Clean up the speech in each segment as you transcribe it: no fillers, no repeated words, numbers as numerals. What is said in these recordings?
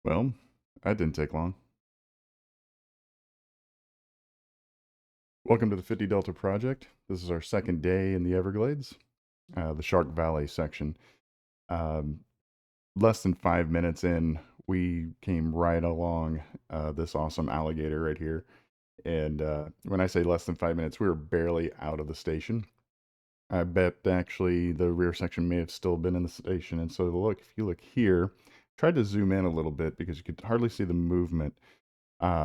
Well, that didn't take long. Welcome to the 50 Delta project. This is our second day in the Everglades, the Shark Valley section. Um, Less than 5 minutes in, we came right along this awesome alligator right here. And when I say less than 5 minutes, we were barely out of the station. I bet actually the rear section may have still been in the station. And so look, if you look here, tried to zoom in a little bit because you could hardly see the movement.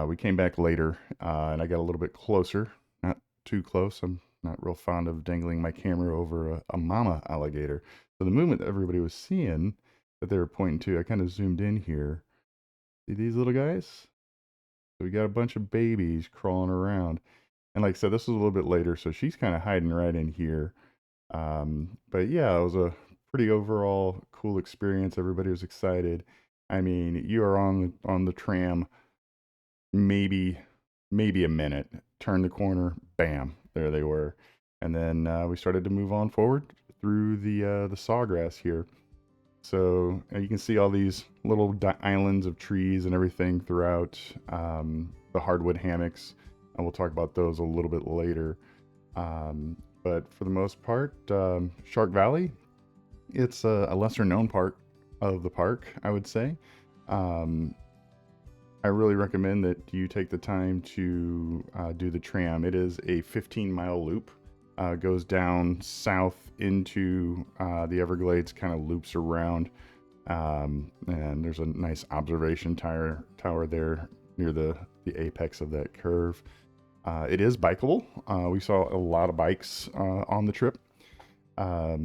We came back later, and I got a little bit closer, not too close. I'm not real fond of dangling my camera over a mama alligator. So the movement that everybody was seeing that they were pointing to, I kind of zoomed in here. See these little guys? So we got a bunch of babies crawling around. And like I said, this was a little bit later, so she's kind of hiding right in here. But yeah, it was a pretty overall cool experience. Everybody was excited. I mean, you are on the tram maybe maybe a minute. Turn the corner, bam, there they were. And then we started to move on forward through the sawgrass here. So you can see all these little islands of trees and everything throughout the hardwood hammocks. And we'll talk about those a little bit later. But for the most part, Shark Valley, it's a lesser known part of the park, I would say. I really recommend that you take the time to do the tram. It is a 15-mile loop. Goes down south into the Everglades, kind of loops around. And there's a nice observation tower there near the apex of that curve. It is bikeable. We saw a lot of bikes on the trip. I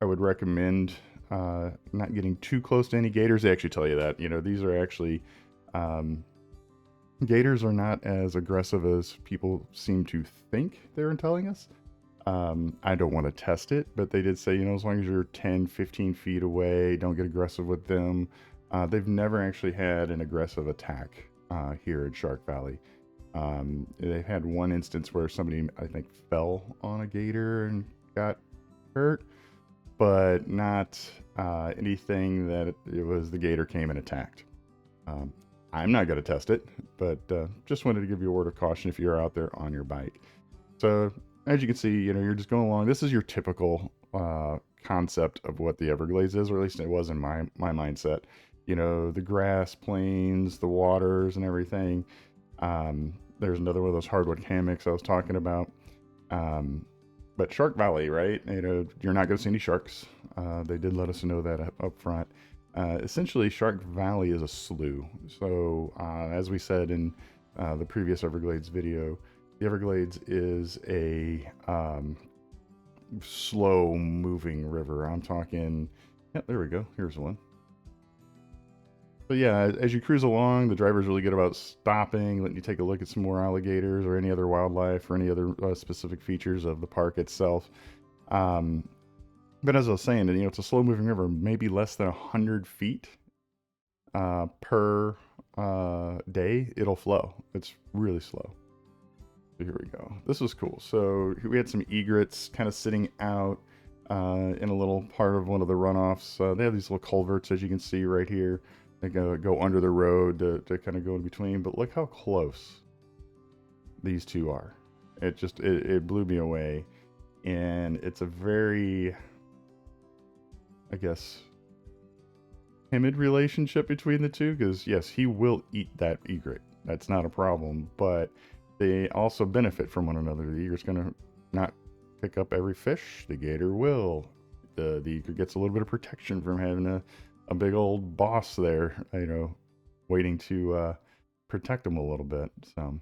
would recommend not getting too close to any gators. They actually tell you that. You know, these are actually gators are not as aggressive as people seem to think they're telling us. I don't want to test it, but they did say, you know, as long as you're 10, 15 feet away, don't get aggressive with them. They've never actually had an aggressive attack here at Shark Valley. They've had one instance where somebody, I think, fell on a gator and got hurt, but not anything that it was the gator came and attacked. I'm not going to test it, but just wanted to give you a word of caution if you're out there on your bike. So as you can see, you know, you're just going along. This is your typical concept of what the Everglades is, or at least it was in my mindset. You know, the grass plains, the waters, and everything. There's another one of those hardwood hammocks I was talking about. But Shark Valley, right? You know, you're not going to see any sharks. They did let us know that up front. Essentially, Shark Valley is a slough. So, as we said in the previous Everglades video, the Everglades is a slow-moving river. I'm talking... Yeah, there we go. Here's one. But yeah, as you cruise along, the driver's really good about stopping, letting you take a look at some more alligators or any other wildlife or any other specific features of the park itself. But as I was saying, you know, it's a slow-moving river, maybe less than 100 feet per day. It'll flow. It's really slow. So here we go. This was cool. So we had some egrets kind of sitting out in a little part of one of the runoffs. They have these little culverts, as you can see right here. They go under the road to kind of go in between, but look how close these two are. It blew me away. And it's a very, I guess, timid relationship between the two, because yes, he will eat that egret. That's not a problem, but they also benefit from one another. The egret's going to not pick up every fish. The gator will. The egret gets a little bit of protection from having a big old boss there, you know, waiting to protect him a little bit. So,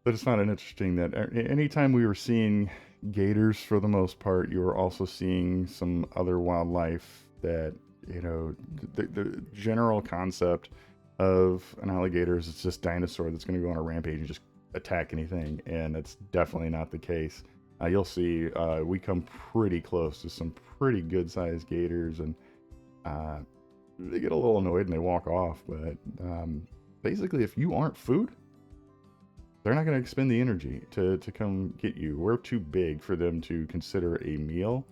but it's not interesting that anytime we were seeing gators, for the most part, you were also seeing some other wildlife that, you know, the general concept of an alligator is it's just dinosaur that's going to go on a rampage and just attack anything, and that's definitely not the case. You'll see we come pretty close to some pretty good-sized gators, and they get a little annoyed and they walk off. But basically, if you aren't food, they're not going to expend the energy to come get you. We're too big for them to consider a meal.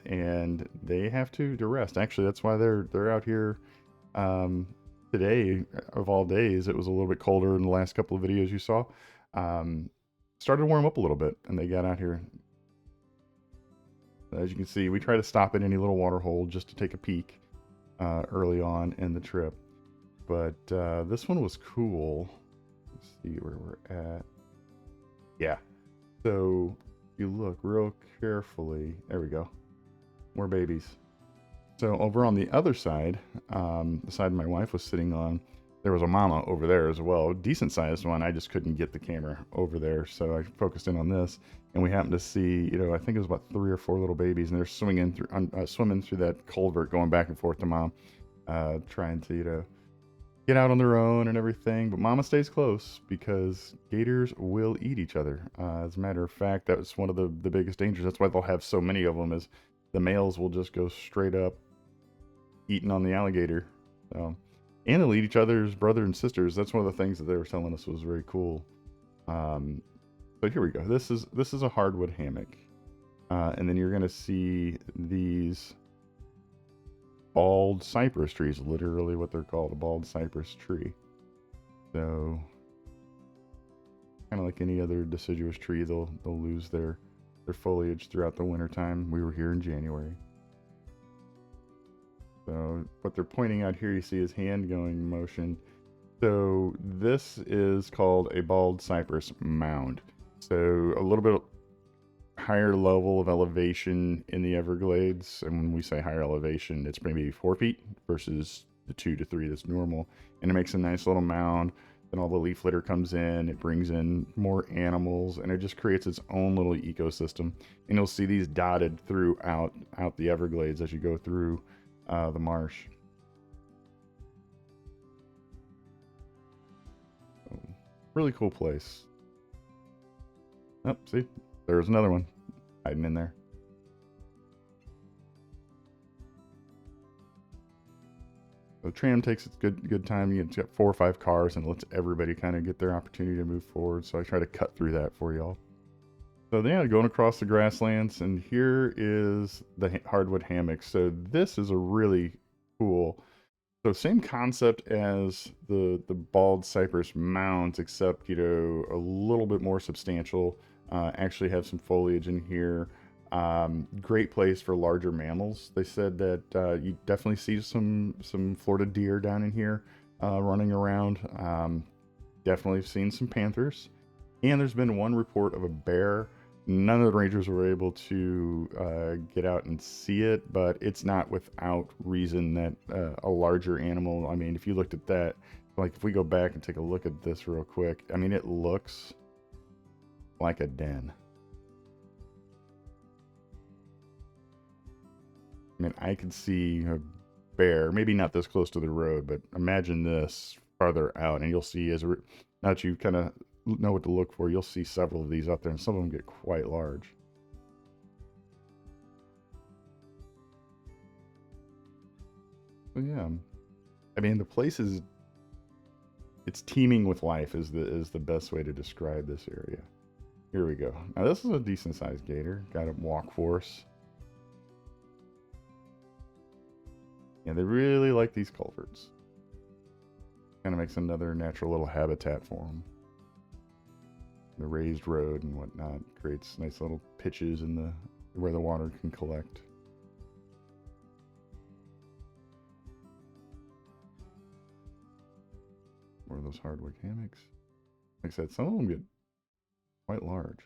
and they have to rest. Actually, that's why they're out here today. Of all days, it was a little bit colder in the last couple of videos you saw. Started to warm up a little bit, and they got out here. As you can see, we try to stop at any little water hole just to take a peek early on in the trip. But this one was cool. Let's see where we're at. Yeah. So if you look real carefully, there we go. More babies. So over on the other side, the side my wife was sitting on, there was a mama over there as well. Decent sized one. I just couldn't get the camera over there, so I focused in on this. And we happened to see, I think it was about 3 or 4 little babies, and they're swimming through that culvert, going back and forth to mom, trying to, get out on their own and everything. But mama stays close because gators will eat each other. As a matter of fact, that was one of the biggest dangers. That's why they'll have so many of them, is the males will just go straight up eating on the alligator. So, and they'll eat each other's brother and sisters. That's one of the things that they were telling us was very cool. So here we go. This is a hardwood hammock, and then you're going to see these bald cypress trees, literally what they're called, a bald cypress tree. So kind of like any other deciduous tree, they'll lose their foliage throughout the winter time. We were here in January. So what they're pointing out here, you see his hand going in motion. So this is called a bald cypress mound. So a little bit higher level of elevation in the Everglades. And when we say higher elevation, it's maybe 4 feet versus the 2 to 3 that's normal. And it makes a nice little mound. Then all the leaf litter comes in, it brings in more animals, and it just creates its own little ecosystem. And you'll see these dotted throughout the Everglades as you go through the marsh. So, really cool place. Oh, see, there's another one hiding in there. The tram takes its good time. It's got 4 or 5 cars and lets everybody kind of get their opportunity to move forward. So I try to cut through that for y'all. So yeah, going across the grasslands, and here is the hardwood hammocks. So this is a really cool. So same concept as the bald cypress mounds, except a little bit more substantial. Actually have some foliage in here. Great place for larger mammals. They said that you definitely see some Florida deer down in here running around. Definitely seen some panthers, and there's been one report of a bear. None of the rangers were able to get out and see it, but it's not without reason that a larger animal, I mean, if you looked at that, like if we go back and take a look at this real quick, I mean, it looks like a den. I mean, I could see a bear, maybe not this close to the road, but imagine this farther out, and you'll see now that you kind of know what to look for, you'll see several of these up there, and some of them get quite large. So yeah, I mean, the place it's teeming with life is the best way to describe this area. Here we go. Now this is a decent sized gator. Got a walk force. Yeah, they really like these culverts. Kind of makes another natural little habitat for them. The raised road and whatnot creates nice little pitches in where the water can collect. More of those hardwood hammocks. Like I said, some of them get quite large.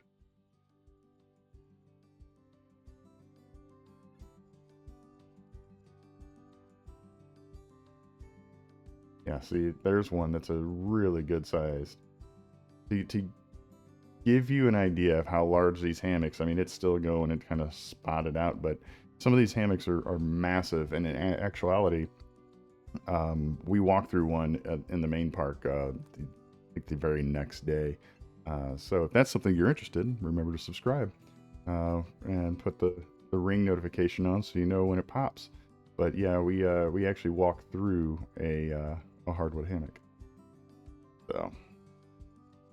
Yeah, see, there's one that's a really good size. To give you an idea of how large these hammocks, I mean, it's still going and kind of spotted out, but some of these hammocks are massive. And in actuality, we walked through one in the main park, I think the very next day. So if that's something you're interested in, remember to subscribe and put the ring notification on so you know when it pops. But yeah, we actually walked through a hardwood hammock. So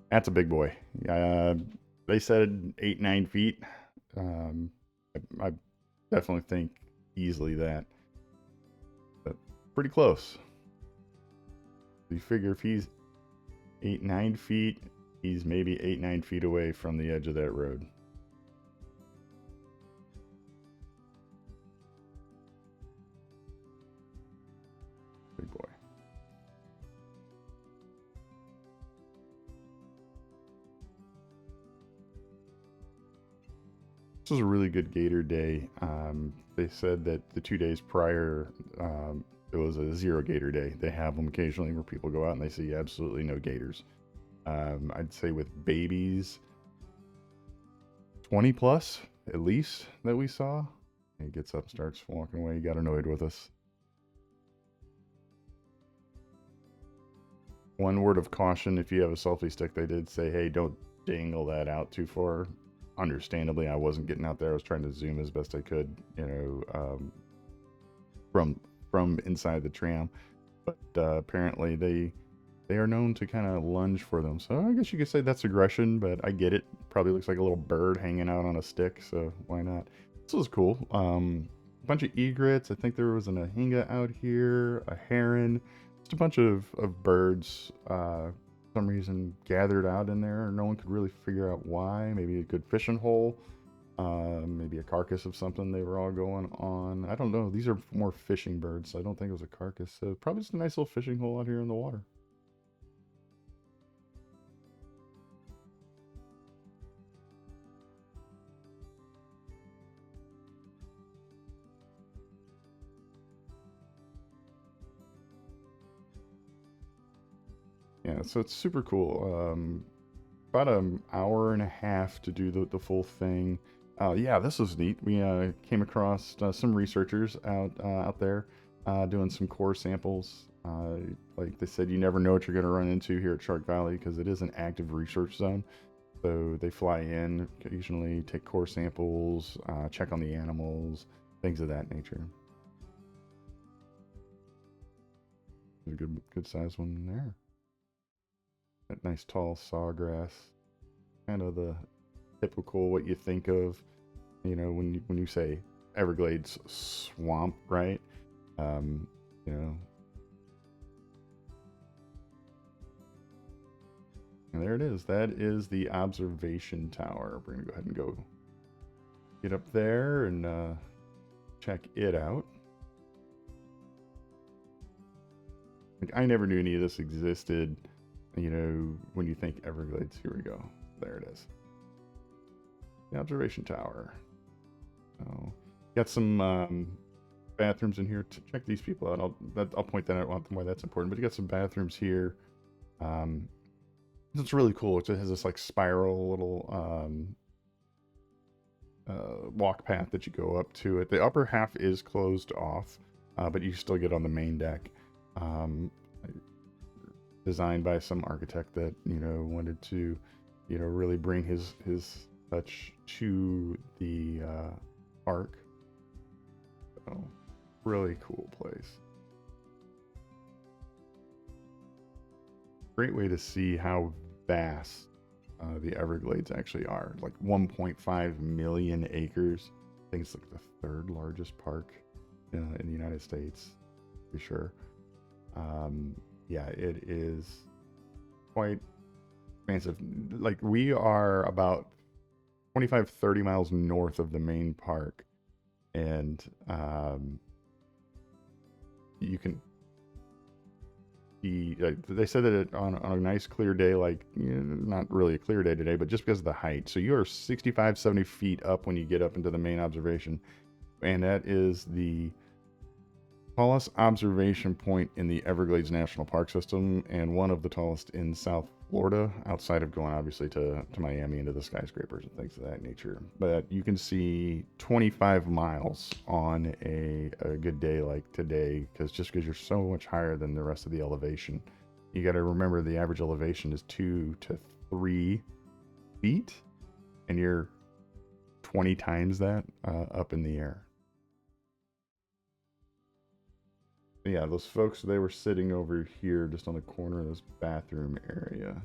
that's a big boy. They said 8-9 feet. I definitely think easily that. But pretty close. You figure if he's 8-9 feet, he's maybe 8-9 feet away from the edge of that road. Big boy. This was a really good gator day. They said that the 2 days prior, it was a zero gator day. They have them occasionally where people go out and they see absolutely no gators. I'd say with babies, 20 plus at least that we saw. He gets up, starts walking away. He got annoyed with us. One word of caution, if you have a selfie stick, they did say, hey, don't dangle that out too far. Understandably, I wasn't getting out there. I was trying to zoom as best I could, from inside the tram. But apparently they are known to kind of lunge for them. So I guess you could say that's aggression, but I get it. Probably looks like a little bird hanging out on a stick, so why not? This was cool. A bunch of egrets. I think there was an ahinga out here, a heron. Just a bunch of birds, for some reason, gathered out in there. No one could really figure out why. Maybe a good fishing hole. Maybe a carcass of something they were all going on. I don't know. These are more fishing birds, so I don't think it was a carcass. So probably just a nice little fishing hole out here in the water. Yeah, so it's super cool. About an hour and a half to do the full thing. Yeah, this was neat. We came across some researchers out there doing some core samples. Like they said, you never know what you're going to run into here at Shark Valley because it is an active research zone. So they fly in occasionally, take core samples, check on the animals, things of that nature. There's a good size one there. That nice tall sawgrass, kind of the typical what you think of, when you say Everglades swamp, right? And there it is. That is the observation tower. We're gonna go ahead and go get up there and check it out. Like, I never knew any of this existed. When you think Everglades, here we go. There it is. The observation tower. So, got some bathrooms in here. Check these people out. I'll point that out why that's important. But you got some bathrooms here. It's really cool. It has this like spiral little walk path that you go up to it. The upper half is closed off, but you still get on the main deck. Designed by some architect that wanted to really bring his touch to the park. So really cool place. Great way to see how vast the Everglades actually are. Like 1.5 million acres. I think it's like the third largest park in the United States, for sure. Yeah, it is quite expansive. Like, we are about 25-30 miles north of the main park, and you can see, they said that on a nice clear day, like, not really a clear day today, but just because of the height. So you are 65-70 feet up when you get up into the main observation, and that is the tallest observation point in the Everglades National Park system, and one of the tallest in South Florida, outside of going obviously to Miami into the skyscrapers and things of that nature. But you can see 25 miles on a good day like today, because you're so much higher than the rest of the elevation. You got to remember the average elevation is 2 to 3 feet, and you're 20 times that up in the air. Yeah, those folks, they were sitting over here just on the corner of this bathroom area.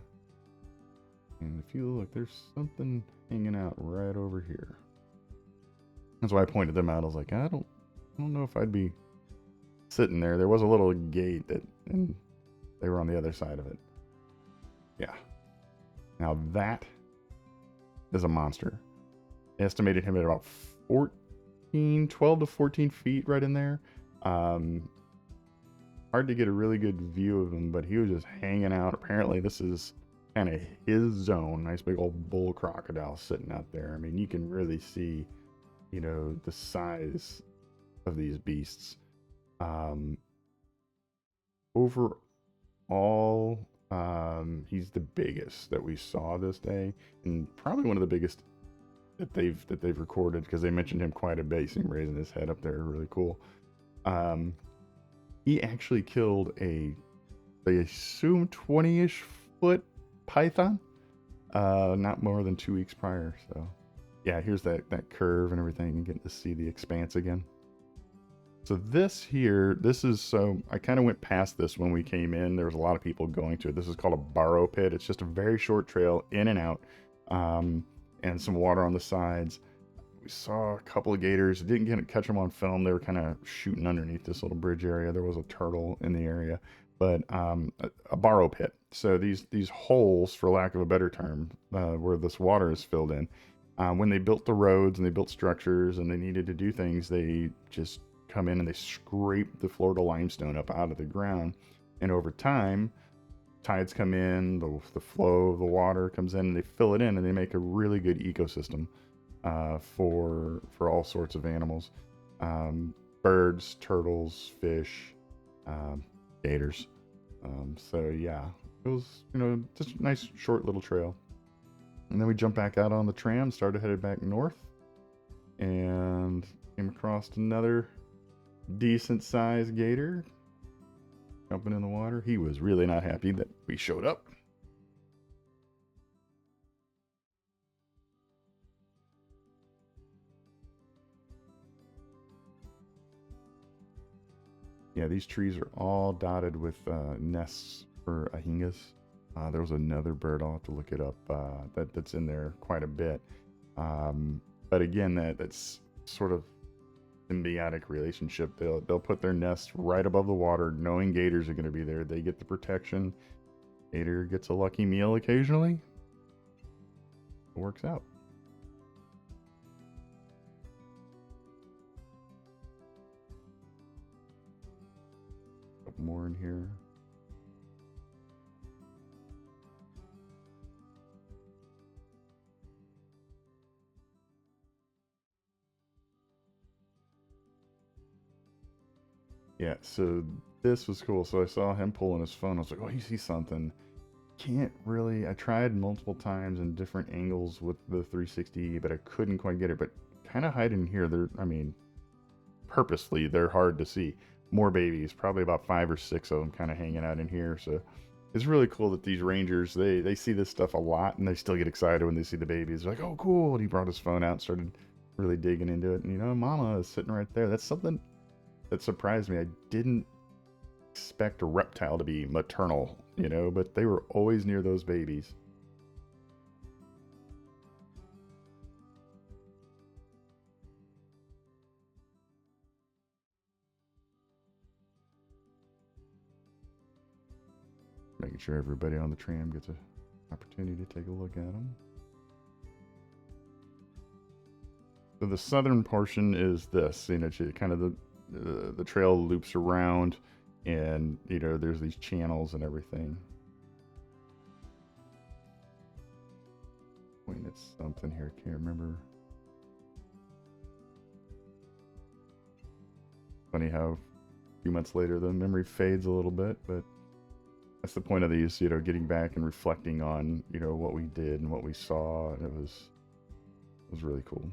And if you look, there's something hanging out right over here. That's why I pointed them out. I was like, I don't know if I'd be sitting there. There was a little gate and they were on the other side of it. Yeah. Now that is a monster. I estimated him at about 12 to 14 feet right in there. Hard to get a really good view of him, but he was just hanging out. Apparently this is kind of his zone. Nice big old bull crocodile sitting out there. I mean, you can really see, you know, the size of these beasts. Overall, he's the biggest that we saw this day, and probably one of the biggest that they've recorded, because they mentioned him quite a bit. You see him raising his head up there, really cool. He actually killed they assume 20-ish foot python, not more than 2 weeks prior. So yeah, here's that curve and everything, and getting to see the expanse again. So this is, so I kind of went past this when we came in. There was a lot of people going to it. This is called a borrow pit. It's just a very short trail in and out, and some water on the sides. We saw a couple of gators. Didn't catch them on film. They were kind of shooting underneath this little bridge area. There was a turtle in the area, but a borrow pit. So these holes, for lack of a better term, where this water is filled in. When they built the roads and they built structures and they needed to do things, they just come in and they scrape the Florida limestone up out of the ground. And over time, tides come in, the flow of the water comes in, and they fill it in, and they make a really good ecosystem for all sorts of animals, birds, turtles, fish, gators. So yeah, it was, you know, just a nice short little trail. And then we jumped back out on the tram, started headed back north, and came across another decent sized gator jumping in the water. He was really not happy that we showed up. Yeah, these trees are all dotted with nests for ahingas. There was another bird, I'll have to look it up, that's in there quite a bit. But again, that's sort of symbiotic relationship. They'll put their nest right above the water, knowing gators are going to be there. They get the protection. Gator gets a lucky meal occasionally. It works out. A couple more in here. Yeah, so this was cool. So I saw him pulling his phone. I was like, oh, he sees something. Can't really, I tried multiple times in different angles with the 360, but I couldn't quite get it. But kind of hiding here, I mean, purposely, they're hard to see. More babies, probably about 5 or 6 of them kind of hanging out in here. So it's really cool that these rangers, they see this stuff a lot, and they still get excited when they see the babies. They're like, oh, cool. And he brought his phone out and started really digging into it. And, you know, Mama is sitting right there. That's something that surprised me. I didn't expect a reptile to be maternal, you know, but they were always near those babies. Making sure everybody on the tram gets an opportunity to take a look at them. So the southern portion is this, you know, kind of the trail loops around, and you know, there's these channels and everything. Wait, it's something here, can't remember. Funny how a few months later the memory fades a little bit, but that's the point of these, you know, getting back and reflecting on, you know, what we did and what we saw, and it was really cool.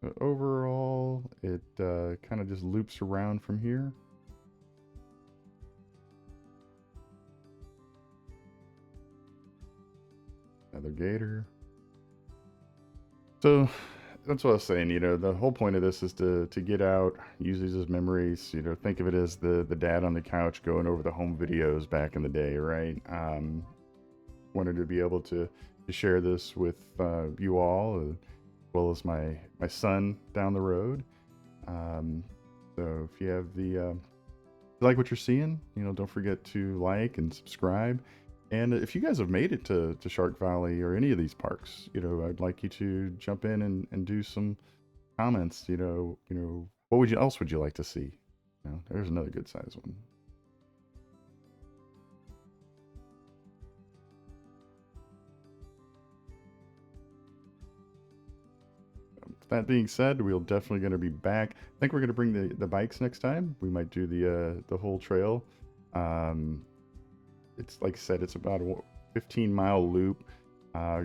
But overall, it kind of just loops around from here. Another gator. So that's what I was saying, you know, the whole point of this is to get out, use these as memories, you know, think of it as the dad on the couch going over the home videos back in the day, right? wanted to be able to share this with you all, as well as my son down the road. So if you have if you like what you're seeing, don't forget to like and subscribe. And if you guys have made it to Shark Valley or any of these parks, I'd like you to jump in and do some comments. What else would you like to see? There's another good size one. That being said, we're definitely going to be back. I think we're going to bring the bikes next time. We might do the whole trail. It's like I said, it's about a 15-mile loop,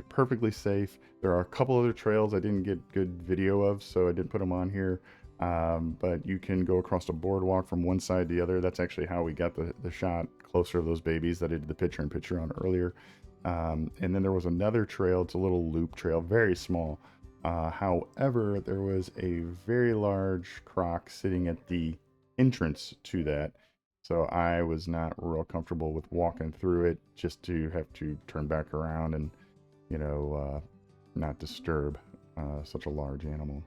perfectly safe. There are a couple other trails I didn't get good video of, so I didn't put them on here. But you can go across a boardwalk from one side to the other. That's actually how we got the shot closer of those babies that I did the picture on earlier. And then there was another trail. It's a little loop trail, very small. However, there was a very large croc sitting at the entrance to that. So I was not real comfortable with walking through it, just to have to turn back around and, not disturb such a large animal.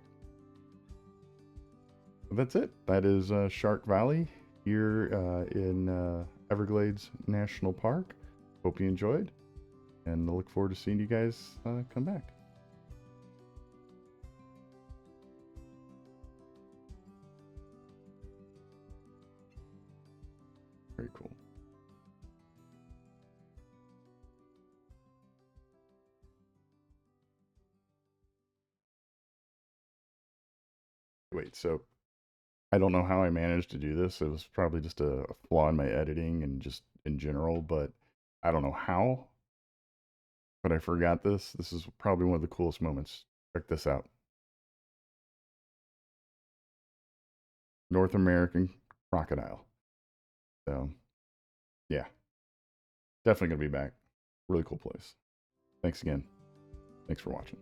But that's it. That is Shark Valley here in Everglades National Park. Hope you enjoyed, and I look forward to seeing you guys come back. Very cool. Wait, so I don't know how I managed to do this. It was probably just a flaw in my editing and just in general, but I don't know how. But I forgot this. This is probably one of the coolest moments. Check this out. North American crocodile. So, yeah, definitely going to be back. Really cool place. Thanks again. Thanks for watching.